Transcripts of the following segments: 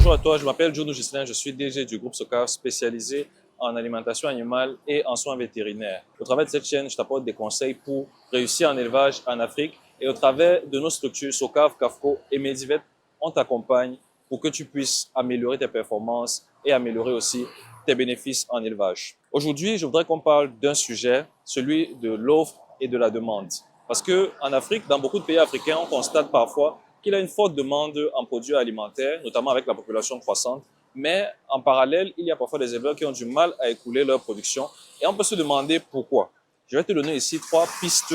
Bonjour à toi, je m'appelle Jono Gislain, je suis DG du groupe Socaf spécialisé en alimentation animale et en soins vétérinaires. Au travers de cette chaîne, je t'apporte des conseils pour réussir en élevage en Afrique et au travers de nos structures Socaf, Cafco et Medivet, on t'accompagne pour que tu puisses améliorer tes performances et améliorer aussi tes bénéfices en élevage. Aujourd'hui, je voudrais qu'on parle d'un sujet, celui de l'offre et de la demande. Parce qu'en Afrique, dans beaucoup de pays africains, on constate parfois qu'il y a une forte demande en produits alimentaires, notamment avec la population croissante. Mais en parallèle, il y a parfois des éleveurs qui ont du mal à écouler leur production. Et on peut se demander pourquoi. Je vais te donner ici 3 pistes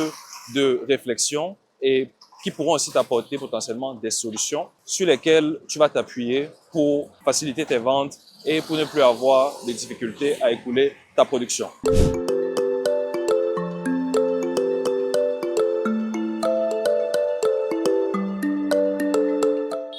de réflexion et qui pourront aussi t'apporter potentiellement des solutions sur lesquelles tu vas t'appuyer pour faciliter tes ventes et pour ne plus avoir de difficultés à écouler ta production.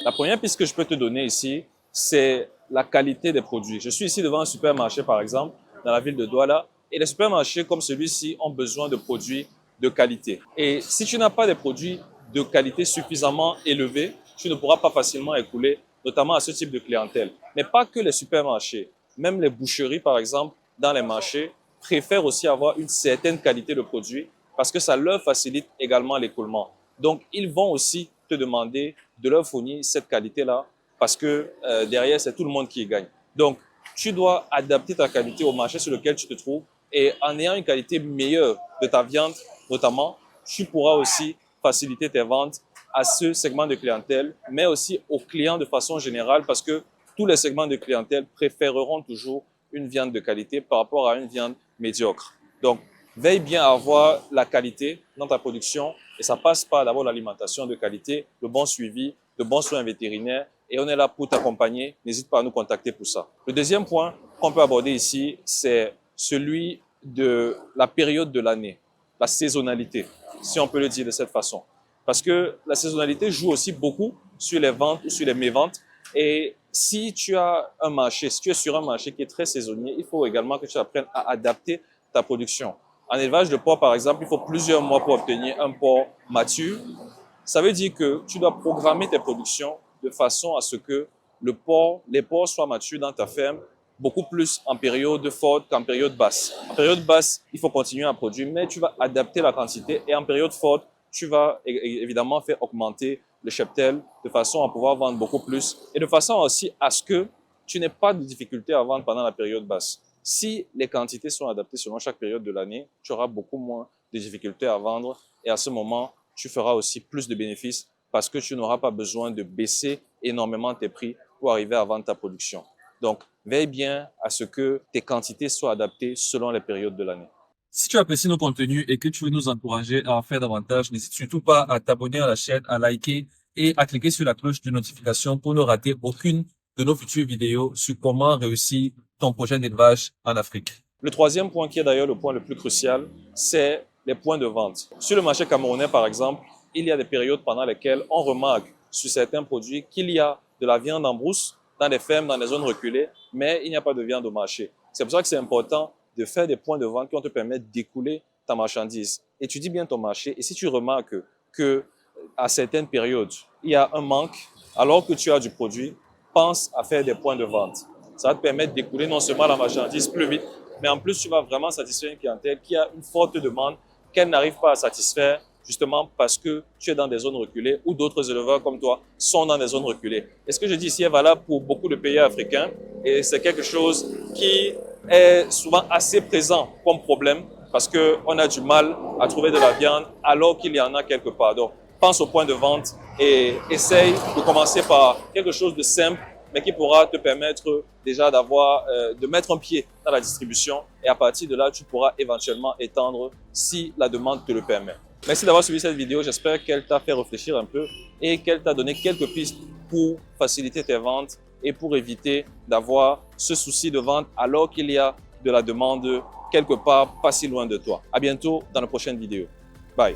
La première piste que je peux te donner ici, c'est la qualité des produits. Je suis ici devant un supermarché, par exemple, dans la ville de Douala, et les supermarchés comme celui-ci ont besoin de produits de qualité. Et si tu n'as pas des produits de qualité suffisamment élevés, tu ne pourras pas facilement écouler, notamment à ce type de clientèle. Mais pas que les supermarchés, même les boucheries, par exemple, dans les marchés, préfèrent aussi avoir une certaine qualité de produit parce que ça leur facilite également l'écoulement. Donc, ils vont aussi te demander de leur fournir cette qualité-là parce que derrière, c'est tout le monde qui y gagne. Donc, tu dois adapter ta qualité au marché sur lequel tu te trouves et en ayant une qualité meilleure de ta viande, notamment, tu pourras aussi faciliter tes ventes à ce segment de clientèle, mais aussi aux clients de façon générale parce que tous les segments de clientèle préféreront toujours une viande de qualité par rapport à une viande médiocre. Donc, veille bien à avoir la qualité dans ta production et ça passe par d'abord l'alimentation de qualité, le bon suivi, de bons soins vétérinaires et on est là pour t'accompagner. N'hésite pas à nous contacter pour ça. Le deuxième point qu'on peut aborder ici, c'est celui de la période de l'année, la saisonnalité, si on peut le dire de cette façon. Parce que la saisonnalité joue aussi beaucoup sur les ventes ou sur les méventes. Et si tu as un marché, si tu es sur un marché qui est très saisonnier, il faut également que tu apprennes à adapter ta production. En élevage de porc, par exemple, il faut plusieurs mois pour obtenir un porc mature. Ça veut dire que tu dois programmer tes productions de façon à ce que les porcs soient matures dans ta ferme beaucoup plus en période forte qu'en période basse. En période basse, il faut continuer à produire, mais tu vas adapter la quantité et en période forte, tu vas évidemment faire augmenter le cheptel de façon à pouvoir vendre beaucoup plus et de façon aussi à ce que tu n'aies pas de difficulté à vendre pendant la période basse. Si les quantités sont adaptées selon chaque période de l'année, tu auras beaucoup moins de difficultés à vendre et à ce moment, tu feras aussi plus de bénéfices parce que tu n'auras pas besoin de baisser énormément tes prix pour arriver à vendre ta production. Donc, veille bien à ce que tes quantités soient adaptées selon les périodes de l'année. Si tu apprécies nos contenus et que tu veux nous encourager à en faire davantage, n'hésite surtout pas à t'abonner à la chaîne, à liker et à cliquer sur la cloche de notification pour ne rater aucune de nos futures vidéos sur comment réussir ton projet d'élevage en Afrique. Le troisième point, qui est d'ailleurs le point le plus crucial, c'est les points de vente. Sur le marché camerounais, par exemple, il y a des périodes pendant lesquelles on remarque sur certains produits qu'il y a de la viande en brousse dans les fermes, dans les zones reculées, mais il n'y a pas de viande au marché. C'est pour ça que c'est important de faire des points de vente qui vont te permettre d'écouler ta marchandise. Étudie bien ton marché et si tu remarques que à certaines périodes, il y a un manque, alors que tu as du produit, pense à faire des points de vente. Ça va te permettre d'écouler non seulement la marchandise plus vite, mais en plus, tu vas vraiment satisfaire une clientèle qui a une forte demande qu'elle n'arrive pas à satisfaire justement parce que tu es dans des zones reculées ou d'autres éleveurs comme toi sont dans des zones reculées. Et ce que je dis ici est valable pour beaucoup de pays africains et c'est quelque chose qui est souvent assez présent comme problème parce qu'on a du mal à trouver de la viande alors qu'il y en a quelque part. Donc, pense au point de vente et essaye de commencer par quelque chose de simple mais qui pourra te permettre déjà de mettre un pied dans la distribution et à partir de là, tu pourras éventuellement étendre si la demande te le permet. Merci d'avoir suivi cette vidéo, j'espère qu'elle t'a fait réfléchir un peu et qu'elle t'a donné quelques pistes pour faciliter tes ventes et pour éviter d'avoir ce souci de vente alors qu'il y a de la demande quelque part pas si loin de toi. À bientôt dans la prochaine vidéo. Bye.